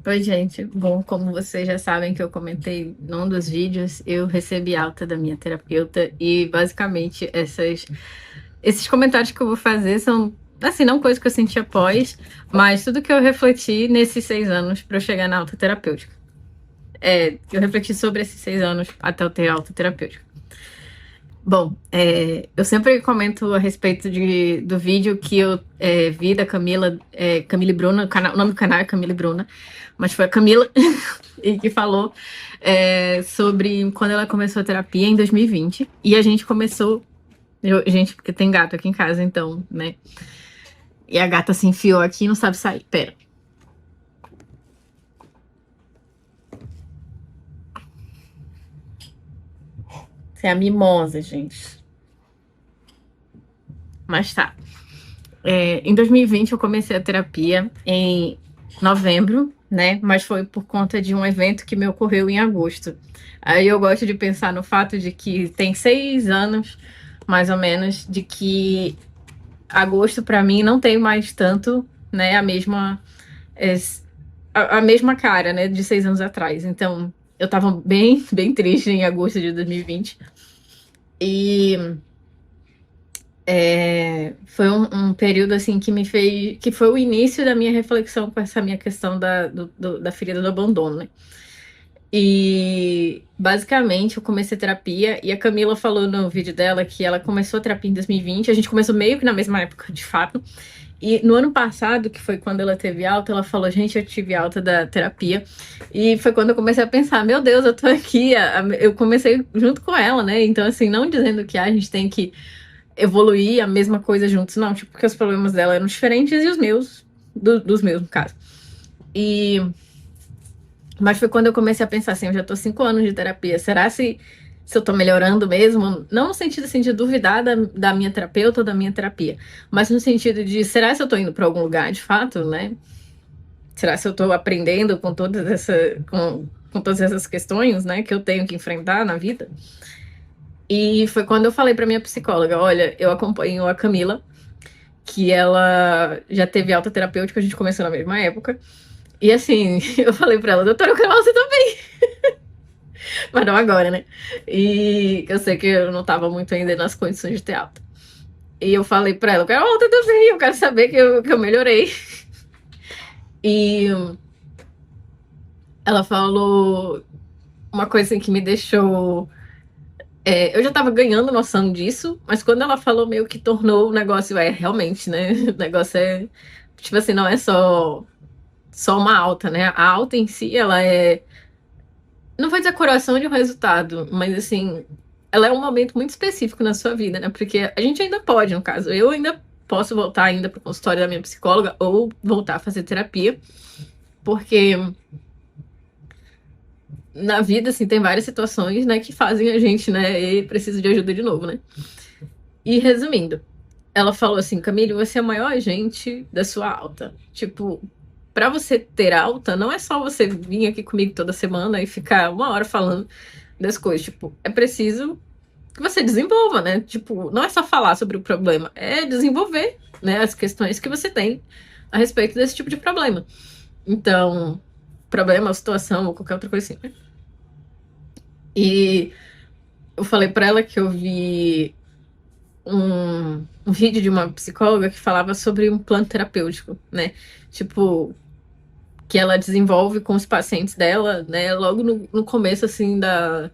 Oi, gente. Bom, como vocês já sabem que eu comentei num dos vídeos, eu recebi alta da minha terapeuta e basicamente esses comentários que eu vou fazer são, assim, não coisas que eu senti após, mas tudo que eu refleti nesses 6 anos para eu chegar na alta terapêutica. Eu refleti sobre esses 6 anos até eu ter alta terapêutica. Bom, eu sempre comento a respeito do vídeo que eu vi da Camila, Camila e Bruna, o nome do canal é Camila e Bruna, mas foi a Camila e que falou sobre quando ela começou a terapia em 2020. E a gente começou, gente, porque tem gato aqui em casa, então, né? E a gata se enfiou aqui e não sabe sair. Pera. Isso é a mimosa, gente. Mas tá. Em 2020 eu comecei a terapia em novembro, né? Mas foi por conta de um evento que me ocorreu em agosto. Aí eu gosto de pensar no fato de que tem 6 anos, mais ou menos, de que agosto para mim não tem mais tanto, né? A mesma cara, né? De 6 anos atrás. Então eu tava bem, bem triste em agosto de 2020 e foi um período assim que me fez, que foi o início da minha reflexão com essa minha questão da ferida do abandono, né? E basicamente eu comecei terapia e a Camila falou no vídeo dela que ela começou a terapia em 2020, a gente começou meio que na mesma época, de fato. E no ano passado, que foi quando ela teve alta, ela falou: gente, eu tive alta da terapia. E foi quando eu comecei a pensar: meu Deus, eu tô aqui. Eu comecei junto com ela, né? Então, assim, não dizendo que a gente tem que evoluir a mesma coisa juntos, não, tipo, porque os problemas dela eram diferentes e os meus, dos meus, no caso. Mas foi quando eu comecei a pensar assim, eu já tô 5 anos de terapia, será se eu tô melhorando mesmo? Não no sentido assim, de duvidar da minha terapeuta ou da minha terapia, mas no sentido de, será se eu tô indo pra algum lugar de fato, né? Será se eu tô aprendendo com todas essas questões, né, que eu tenho que enfrentar na vida? E foi quando eu falei pra minha psicóloga, olha, eu acompanho a Camila, que ela já teve alta terapêutica, a gente começou na mesma época. E assim, eu falei pra ela, doutora, eu quero você também. Mas não agora, né? E eu sei que eu não tava muito ainda nas condições de ter alta. E eu falei pra ela, eu quero alta também, eu quero saber que eu melhorei. E ela falou uma coisa assim, que me deixou. Eu já tava ganhando noção disso, mas quando ela falou, meio que tornou o negócio, realmente, né? O negócio é. Tipo assim, não é só uma alta, né? A alta em si, ela é. Não vou dizer a coroação de um resultado, mas assim, ela é um momento muito específico na sua vida, né? Porque a gente ainda pode, no caso, eu ainda posso voltar ainda para o consultório da minha psicóloga ou voltar a fazer terapia, porque na vida, assim, tem várias situações, né, que fazem a gente, né, e precisa de ajuda de novo, né? E resumindo, ela falou assim, Camille, você é o maior agente da sua alta. Tipo, para você ter alta, não é só você vir aqui comigo toda semana e ficar uma hora falando das coisas. Tipo, é preciso que você desenvolva, né? Tipo, não é só falar sobre o problema, é desenvolver, né, as questões que você tem a respeito desse tipo de problema. Então, problema, situação ou qualquer outra coisa assim, né? E eu falei para ela que eu vi um vídeo de uma psicóloga que falava sobre um plano terapêutico, né? Tipo, que ela desenvolve com os pacientes dela, né? Logo no começo, assim, da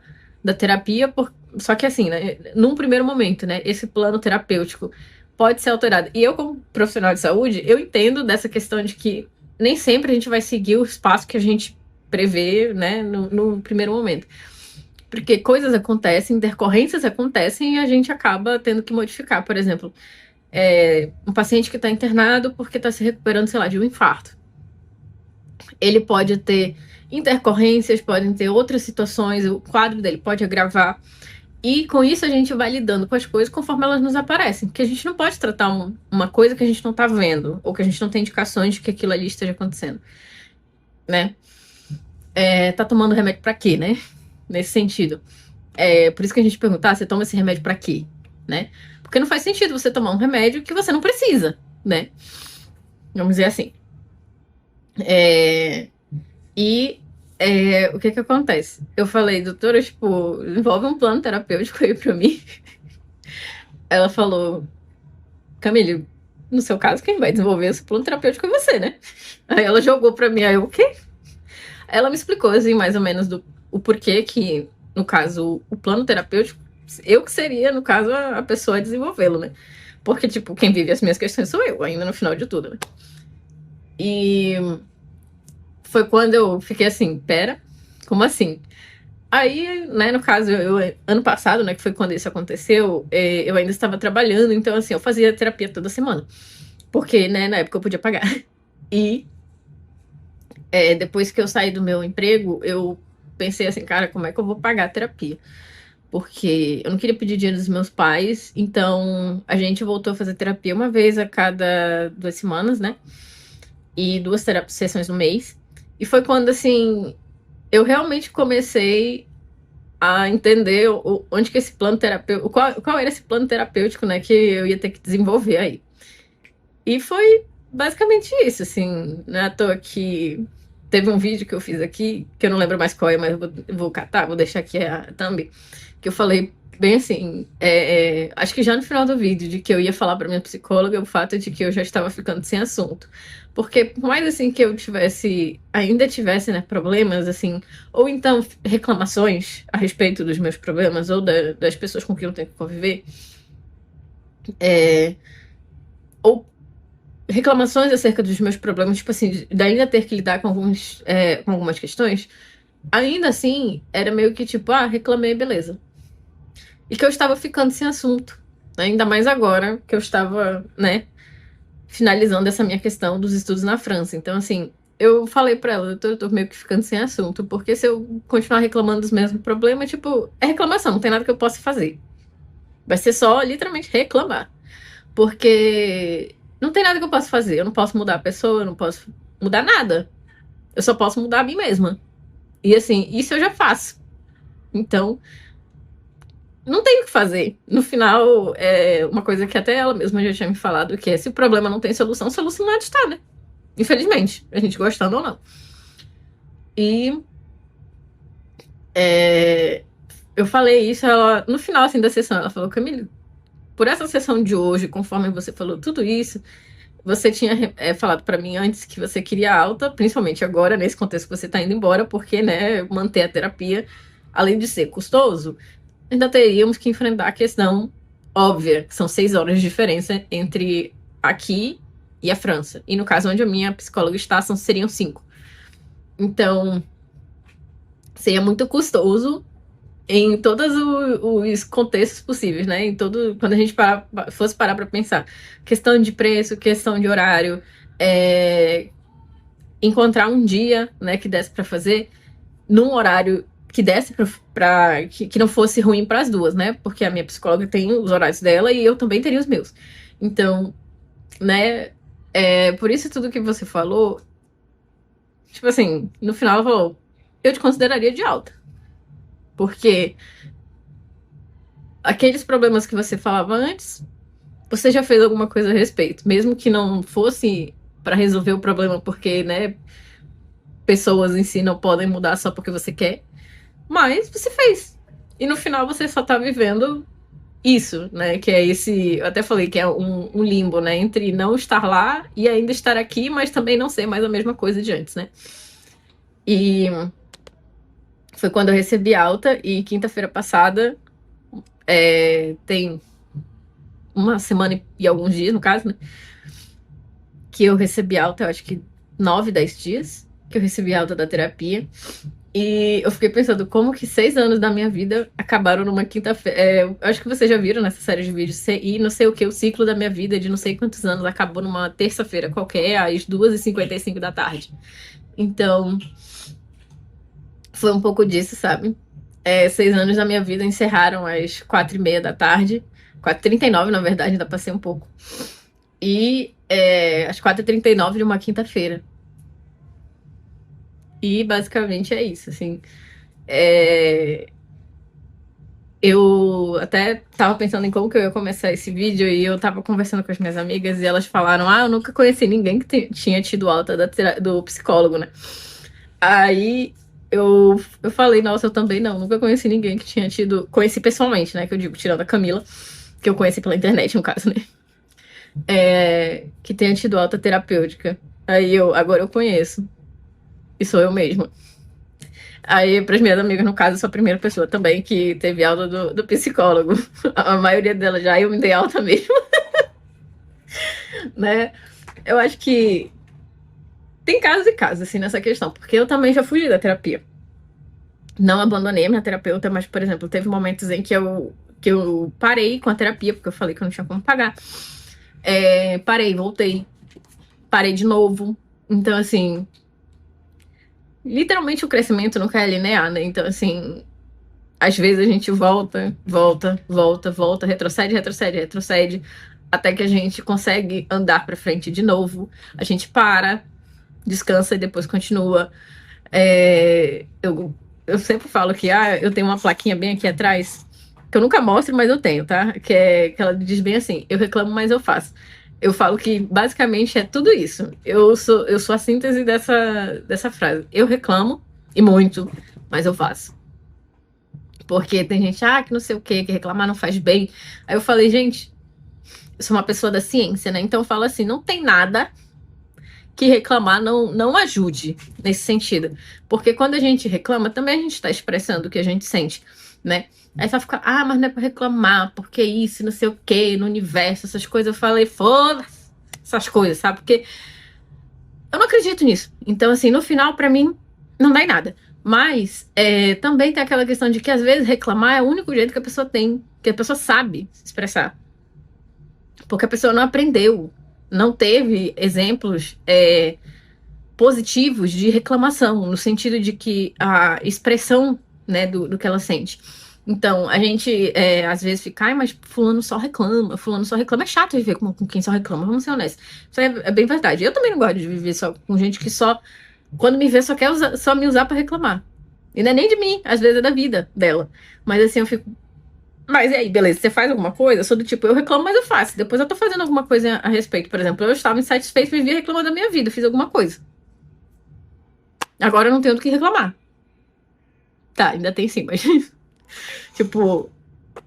terapia, só que assim, né? Num primeiro momento, né? Esse plano terapêutico pode ser alterado. E eu, como profissional de saúde, eu entendo dessa questão de que nem sempre a gente vai seguir o espaço que a gente prevê, né? No primeiro momento. Porque coisas acontecem, intercorrências acontecem e a gente acaba tendo que modificar. Por exemplo, um paciente que está internado porque está se recuperando, sei lá, de um infarto. Ele pode ter intercorrências, podem ter outras situações, o quadro dele pode agravar. E com isso a gente vai lidando com as coisas conforme elas nos aparecem. Porque a gente não pode tratar uma coisa que a gente não está vendo, ou que a gente não tem indicações de que aquilo ali esteja acontecendo, né? Tá tomando remédio para quê, né? Nesse sentido. Por isso que a gente pergunta, você toma esse remédio para quê, né? Porque não faz sentido você tomar um remédio que você não precisa, né? Vamos dizer assim. E o que que acontece? Eu falei, doutora, tipo, envolve um plano terapêutico aí pra mim. Ela falou, Camille, no seu caso, quem vai desenvolver esse plano terapêutico é você, né? Aí ela jogou pra mim, aí eu, o quê? Aí ela me explicou, assim, mais ou menos o porquê que, no caso, o plano terapêutico, eu que seria, no caso, a pessoa a desenvolvê-lo, né? Porque, tipo, quem vive as minhas questões sou eu, ainda no final de tudo, né? E foi quando eu fiquei assim, pera, como assim? Aí, né, no caso, ano passado, né, que foi quando isso aconteceu, eu ainda estava trabalhando, então, assim, eu fazia terapia toda semana. Porque, né, na época eu podia pagar. E depois que eu saí do meu emprego, eu pensei assim, cara, como é que eu vou pagar a terapia? Porque eu não queria pedir dinheiro dos meus pais, então a gente voltou a fazer terapia uma vez a cada 2 semanas, né? E duas sessões no mês. E foi quando, assim, eu realmente comecei a entender onde que esse plano terapêutico, qual era esse plano terapêutico, né, que eu ia ter que desenvolver aí. E foi basicamente isso, assim, não é à toa que teve um vídeo que eu fiz aqui, que eu não lembro mais qual é, mas eu vou catar, vou deixar aqui a thumb, que eu falei bem assim, acho que já no final do vídeo, de que eu ia falar para minha psicóloga o fato de que eu já estava ficando sem assunto. Porque por mais assim que eu ainda tivesse, né, problemas, assim, ou então reclamações a respeito dos meus problemas, ou das pessoas com quem eu tenho que conviver, ou reclamações acerca dos meus problemas, tipo assim, de ainda ter que lidar com algumas questões, ainda assim, era meio que tipo, reclamei, beleza. E que eu estava ficando sem assunto. Ainda mais agora que eu estava, né, finalizando essa minha questão dos estudos na França. Então, assim, eu falei pra ela, eu tô meio que ficando sem assunto, porque se eu continuar reclamando dos mesmos problemas, tipo, é reclamação, não tem nada que eu possa fazer. Vai ser só literalmente reclamar. Porque não tem nada que eu possa fazer. Eu não posso mudar a pessoa, eu não posso mudar nada. Eu só posso mudar a mim mesma. E assim, isso eu já faço. Então, não tem o que fazer. No final, uma coisa que até ela mesma já tinha me falado, que é se o problema não tem solução, a solução não é de estar, né? Infelizmente, a gente gostando ou não. E eu falei isso, no final assim, da sessão, ela falou, Camille, por essa sessão de hoje, conforme você falou tudo isso, você tinha falado para mim antes que você queria alta, principalmente agora, nesse contexto que você está indo embora, porque, né, manter a terapia, além de ser custoso, ainda teríamos que enfrentar a questão óbvia, que são 6 horas de diferença entre aqui e a França. E no caso onde a minha psicóloga está, seriam 5. Então, seria muito custoso em todos os contextos possíveis, né? Quando a gente fosse parar para pensar, questão de preço, questão de horário, encontrar um dia, né, que desse para fazer num horário que desse para que não fosse ruim para as duas, né? Porque a minha psicóloga tem os horários dela e eu também teria os meus. Então, né? Por isso tudo que você falou, tipo assim, no final ela falou, eu te consideraria de alta, porque aqueles problemas que você falava antes, você já fez alguma coisa a respeito, mesmo que não fosse para resolver o problema, porque, né, pessoas em si não podem mudar só porque você quer, mas você fez. E no final você só tá vivendo isso, né, que é esse, eu até falei que é um limbo, né, entre não estar lá e ainda estar aqui, mas também não ser mais a mesma coisa de antes, né. E foi quando eu recebi alta, e quinta-feira passada, tem uma semana e alguns dias, no caso, né, que eu recebi alta, eu acho que 9, 10 dias que eu recebi alta da terapia. E eu fiquei pensando como que 6 anos da minha vida acabaram numa quinta-feira. Eu acho que vocês já viram nessa série de vídeos. E não sei o que, o ciclo da minha vida de não sei quantos anos acabou numa terça-feira qualquer, às 2h55 da tarde. Então, foi um pouco disso, sabe? 6 anos da minha vida encerraram às 4h30 da tarde. 4h39, na verdade, ainda passei um pouco. E às 4h39 de uma quinta-feira. E basicamente é isso, assim. Eu até tava pensando em como que eu ia começar esse vídeo e eu tava conversando com as minhas amigas e elas falaram, eu nunca conheci ninguém que tinha tido alta do psicólogo, né? Aí eu falei, nossa, eu também não, nunca conheci ninguém que tinha tido. Conheci pessoalmente, né? Que eu digo, tirando a Camila, que eu conheci pela internet, no caso, né? Que tenha tido alta terapêutica. Agora eu conheço. E sou eu mesma. Aí, para as minhas amigas, no caso, eu sou a primeira pessoa também que teve aula do psicólogo. A maioria delas já eu me dei alta mesmo, né? Eu acho que tem casos e casos, assim, nessa questão, porque eu também já fugi da terapia. Não abandonei a minha terapeuta, mas, por exemplo, teve momentos em que eu parei com a terapia, porque eu falei que eu não tinha como pagar. Parei, voltei, parei de novo. Então, assim, literalmente o crescimento nunca é linear, né? Então, assim, às vezes a gente volta, retrocede, retrocede, retrocede, até que a gente consegue andar para frente de novo. A gente para, descansa e depois continua. Eu sempre falo que eu tenho uma plaquinha bem aqui atrás, que eu nunca mostro, mas eu tenho, tá? Que ela diz bem assim: eu reclamo, mas eu faço. Eu falo que basicamente é tudo isso. Eu sou a síntese dessa frase. Eu reclamo, e muito, mas eu faço. Porque tem gente, que não sei o quê, que reclamar não faz bem. Aí eu falei, gente, eu sou uma pessoa da ciência, né? Então eu falo assim: não tem nada que reclamar não ajude nesse sentido. Porque quando a gente reclama, também a gente está expressando o que a gente sente, né? Aí só fica, mas não é pra reclamar, porque isso, não sei o que, no universo, essas coisas. Eu falei, foda-se essas coisas, sabe? Porque eu não acredito nisso. Então, assim, no final, pra mim, não dá em nada. Mas também tem aquela questão de que às vezes reclamar é o único jeito que a pessoa tem, que a pessoa sabe se expressar. Porque a pessoa não aprendeu, não teve exemplos positivos de reclamação, no sentido de que a expressão, né, do que ela sente. Então, a gente às vezes fica, mas fulano só reclama, fulano só reclama. É chato viver com quem só reclama, vamos ser honestos. Isso é bem verdade. Eu também não gosto de viver só com gente que só, quando me vê, só quer só me usar para reclamar. E não é nem de mim, às vezes é da vida dela. Mas assim, eu fico, mas e aí, beleza, você faz alguma coisa? Eu sou do tipo, eu reclamo, mas eu faço. Depois eu tô fazendo alguma coisa a respeito. Por exemplo, eu estava insatisfeito e vivia reclamando da minha vida, fiz alguma coisa. Agora eu não tenho do que reclamar. Tá, ainda tem sim, mas tipo,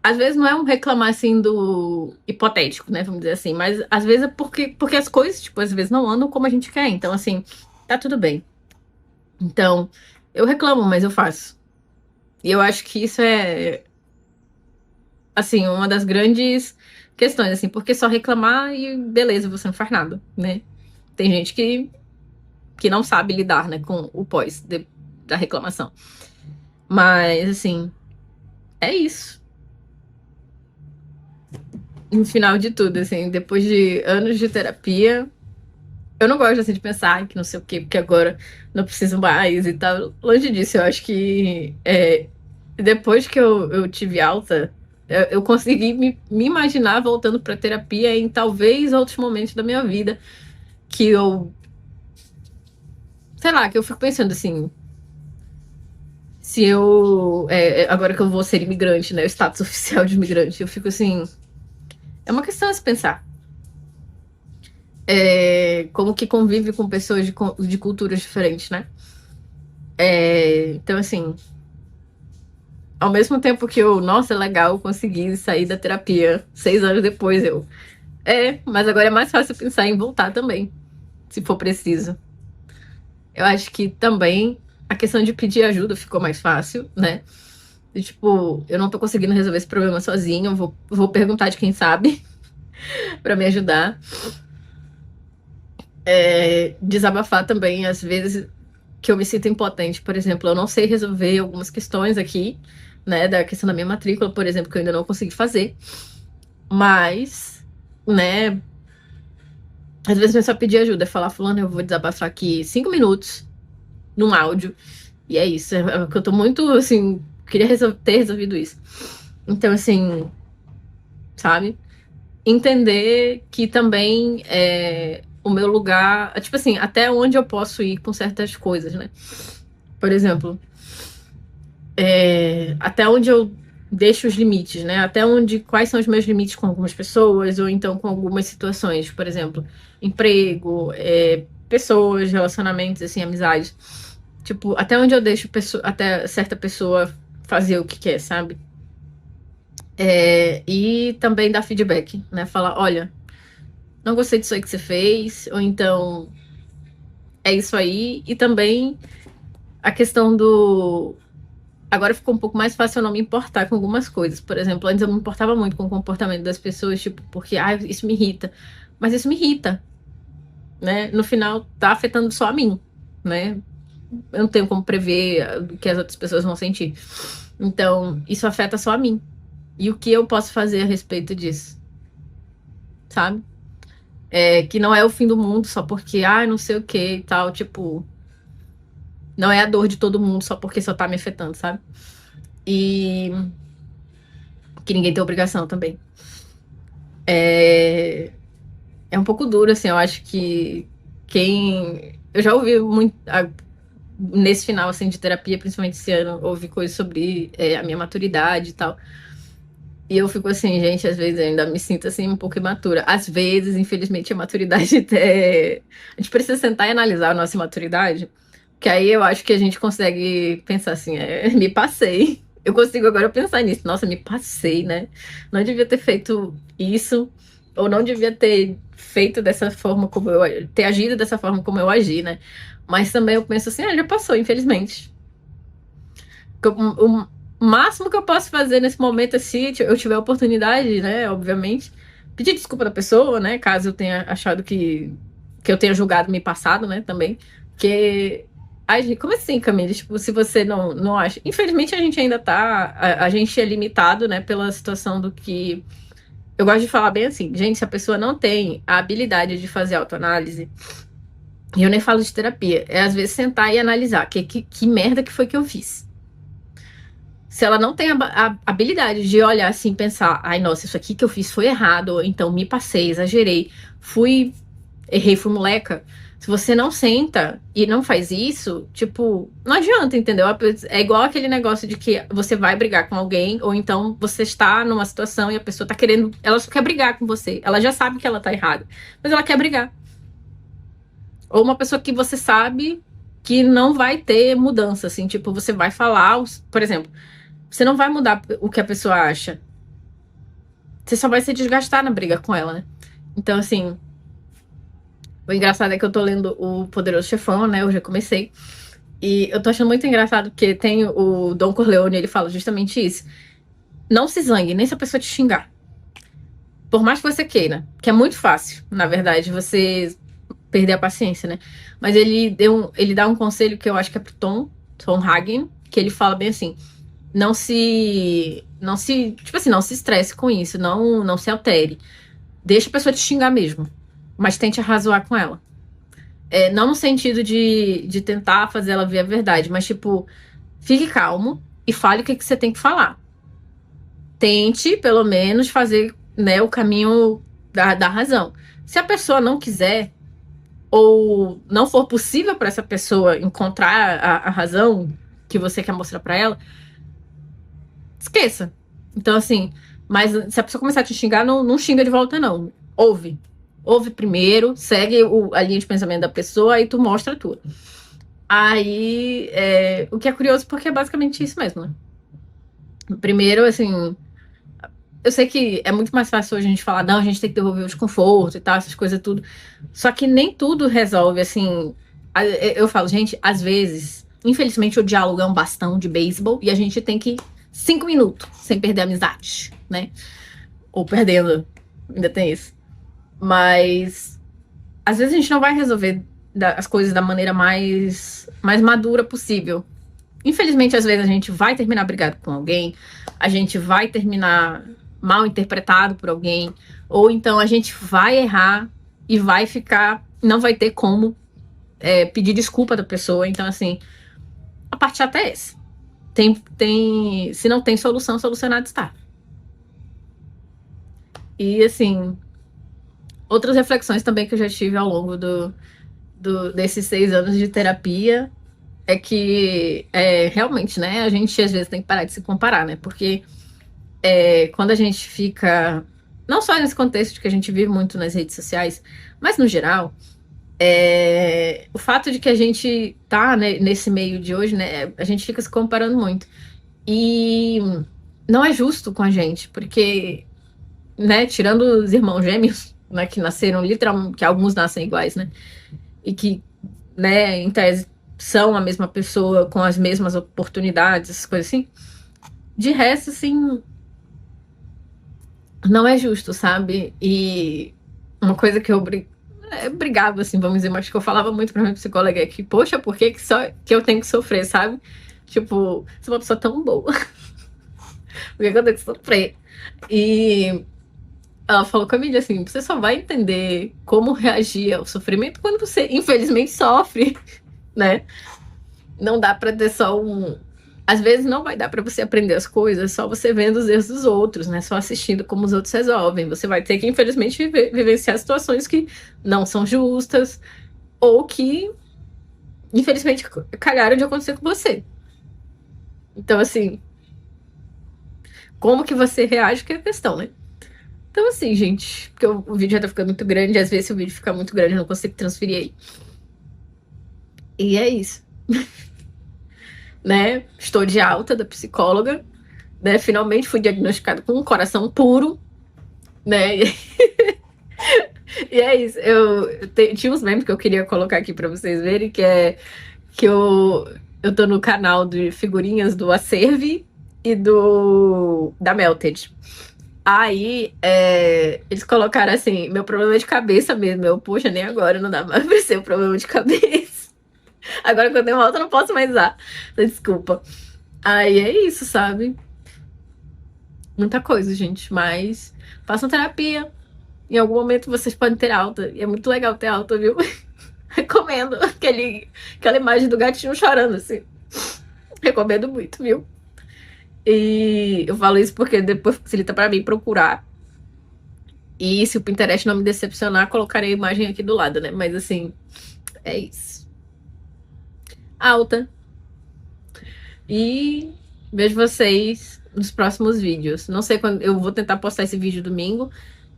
às vezes não é um reclamar assim do hipotético, né? Vamos dizer assim, mas às vezes é porque as coisas, tipo, às vezes não andam como a gente quer. Então, assim, tá tudo bem. Então, eu reclamo, mas eu faço. E eu acho que isso é, assim, uma das grandes questões, assim, porque só reclamar e beleza, você não faz nada, né? Tem gente que não sabe lidar, né, com o da reclamação. Mas, assim, é isso. No final de tudo, assim, depois de anos de terapia, eu não gosto, assim, de pensar que não sei o quê, porque agora não preciso mais e tal. Longe disso, eu acho que depois que eu tive alta, eu consegui me imaginar voltando pra terapia em talvez outros momentos da minha vida que eu, sei lá, que eu fico pensando assim, se eu, agora que eu vou ser imigrante, né, o status oficial de imigrante, eu fico assim, é uma questão a se pensar. Como que convive com pessoas de culturas diferentes, né? Então, assim, ao mesmo tempo que nossa, é legal, eu consegui sair da terapia 6 anos depois, mas agora é mais fácil pensar em voltar também, se for preciso. Eu acho que também a questão de pedir ajuda ficou mais fácil, né? E, tipo, eu não tô conseguindo resolver esse problema sozinho, vou perguntar de quem sabe pra me ajudar. Desabafar também, às vezes, que eu me sinto impotente. Por exemplo, eu não sei resolver algumas questões aqui, né, da questão da minha matrícula, por exemplo, que eu ainda não consegui fazer. Mas, né, às vezes eu só pedir ajuda, falar, fulano, eu vou desabafar aqui 5 minutos num áudio. E é isso, é que eu tô muito, assim, queria ter resolvido isso. Então, assim, sabe? Entender que também o meu lugar, tipo assim, até onde eu posso ir com certas coisas, né? Por exemplo, até onde eu deixo os limites, né? Quais são os meus limites com algumas pessoas, ou então com algumas situações, por exemplo, emprego, pessoas, relacionamentos, assim, amizades. Tipo, até onde eu deixo até certa pessoa fazer o que quer, sabe? E também dar feedback, né? Falar, olha, não gostei disso aí que você fez, ou então é isso aí. E também a questão do. Agora ficou um pouco mais fácil eu não me importar com algumas coisas. Por exemplo, antes eu me importava muito com o comportamento das pessoas, tipo, porque, isso me irrita. Mas isso me irrita, né? No final, tá afetando só a mim, né? Eu não tenho como prever o que as outras pessoas vão sentir. Então, isso afeta só a mim. E o que eu posso fazer a respeito disso? Sabe? Que não é o fim do mundo só porque, não sei o que e tal. Tipo, não é a dor de todo mundo só porque só tá me afetando, sabe? E que ninguém tem obrigação também. É um pouco duro, assim. Eu acho que quem. Eu já ouvi muito. Nesse final, assim, de terapia, principalmente esse ano, ouvi coisas sobre a minha maturidade e tal. E eu fico assim, gente, às vezes eu ainda me sinto assim um pouco imatura. Às vezes, infelizmente, a maturidade a gente precisa sentar e analisar a nossa imaturidade, que aí eu acho que a gente consegue pensar assim, me passei. Eu consigo agora pensar nisso. Nossa, me passei, né? Não devia ter feito isso, ou não devia ter feito dessa forma como ter agido dessa forma como eu agi, né? Mas também eu penso assim, já passou, infelizmente. O máximo que eu posso fazer nesse momento é se eu tiver oportunidade, né? Obviamente, pedir desculpa da pessoa, né? Caso eu tenha achado que eu tenha julgado me passado, né? Também. Porque. Ai, gente, como assim, Camille? Tipo, se você não acha. Infelizmente, a gente ainda tá. A gente é limitado, né? Pela situação do que. Eu gosto de falar bem assim, gente, se a pessoa não tem a habilidade de fazer autoanálise, e eu nem falo de terapia, é às vezes sentar e analisar que merda que foi que eu fiz. Se ela não tem a habilidade de olhar assim, pensar, ai, nossa, isso aqui que eu fiz foi errado, ou então me passei, exagerei, errei, fui moleca. Se você não senta e não faz isso, tipo, não adianta, entendeu? É igual aquele negócio de que você vai brigar com alguém, ou então você está numa situação e a pessoa tá querendo, ela só quer brigar com você. Ela já sabe que ela tá errada, mas ela quer brigar. Ou uma pessoa que você sabe que não vai ter mudança, assim, tipo, você vai falar, por exemplo, você não vai mudar o que a pessoa acha. Você só vai se desgastar na briga com ela, né? Então, assim, o engraçado é que eu tô lendo O Poderoso Chefão, né? Eu já comecei. E eu tô achando muito engraçado porque tem o Don Corleone, ele fala justamente isso. Não se zangue, nem se a pessoa te xingar. Por mais que você queira, que é muito fácil, na verdade, você perder a paciência, né? Mas ele dá um conselho que eu acho que é pro Tom Hagen, que ele fala bem assim: tipo assim, não se estresse com isso, não se altere. Deixa a pessoa te xingar mesmo, mas tente arrazoar com ela. Não no sentido de tentar fazer ela ver a verdade, mas tipo, fique calmo e fale o que você tem que falar. Tente, pelo menos, fazer, né, o caminho da razão. Se a pessoa não quiser, ou não for possível para essa pessoa encontrar a razão que você quer mostrar para ela, esqueça. Então, assim, mas se a pessoa começar a te xingar, não xinga de volta, não. Ouve. Ouve primeiro, segue a linha de pensamento da pessoa, aí tu mostra a tua. Aí, o que é curioso, porque é basicamente isso mesmo, né? Primeiro, assim, eu sei que é muito mais fácil hoje a gente falar, não, a gente tem que devolver o desconforto e tal, essas coisas tudo. Só que nem tudo resolve, assim. Eu falo, gente, às vezes, infelizmente, o diálogo é um bastão de beisebol e a gente tem que 5 minutos sem perder a amizade, né? Ou perdendo, ainda tem isso. Mas às vezes a gente não vai resolver as coisas da maneira mais madura possível. Infelizmente, às vezes a gente vai terminar brigado com alguém, a gente vai terminar mal interpretado por alguém, ou então a gente vai errar e vai ficar, não vai ter como pedir desculpa da pessoa. Então, assim, a parte chata é essa. Se não tem solução, solucionado está. E, assim, outras reflexões também que eu já tive ao longo desses 6 anos de terapia é que, realmente, né, a gente às vezes tem que parar de se comparar, né? Porque quando a gente fica, não só nesse contexto que a gente vive muito nas redes sociais, mas no geral, O fato de que a gente tá, né, nesse meio de hoje, né, a gente fica se comparando muito. E não é justo com a gente, porque, né, tirando os irmãos gêmeos, né, que nasceram literalmente, que alguns nascem iguais, né, e que, né, em tese são a mesma pessoa, com as mesmas oportunidades, essas coisas assim. De resto, assim, não é justo, sabe? E uma coisa que eu brigava, assim, vamos dizer, mas que eu falava muito pra minha psicóloga é que, poxa, por que, que só que eu tenho que sofrer, sabe? Tipo, sou uma pessoa tão boa. Por que, que eu tenho que sofrer? E ela falou comigo assim: você só vai entender como reagir ao sofrimento quando você, infelizmente, sofre, né? Não dá pra ter só um. Às vezes não vai dar pra você aprender as coisas só você vendo os erros dos outros, né? Só assistindo como os outros resolvem. Você vai ter que, infelizmente, vivenciar situações que não são justas ou que, infelizmente, calharam de acontecer com você. Então, assim, como que você reage que é a questão, né? Então, assim, gente, porque o vídeo já tá ficando muito grande, às vezes se o vídeo ficar muito grande, eu não consigo transferir aí. E é isso, né? Estou de alta da psicóloga, né? Finalmente fui diagnosticado com um coração puro, né? E é isso. Tinha uns memes que eu queria colocar aqui pra vocês verem, que é que eu tô no canal de figurinhas do Acerve e do da Melted. Aí, eles colocaram assim, meu problema é de cabeça mesmo. Eu, poxa, nem agora não dá mais pra ser o problema de cabeça. Agora que eu tenho volta, eu não posso mais usar. Desculpa. Aí é isso, sabe? Muita coisa, gente. Mas façam terapia. Em algum momento vocês podem ter alta. E é muito legal ter alta, viu? Recomendo. Aquela imagem do gatinho chorando, assim. Recomendo muito, viu? E eu falo isso porque depois facilita pra mim procurar. E se o Pinterest não me decepcionar, colocarei a imagem aqui do lado, né? Mas assim, é isso. Alta. E vejo vocês nos próximos vídeos. Não sei quando. Eu vou tentar postar esse vídeo domingo.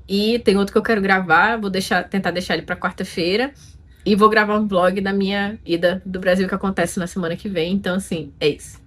E tem outro que eu quero gravar. Vou tentar deixar ele pra quarta-feira. E vou gravar um vlog da minha ida do Brasil que acontece na semana que vem. Então, assim, é isso.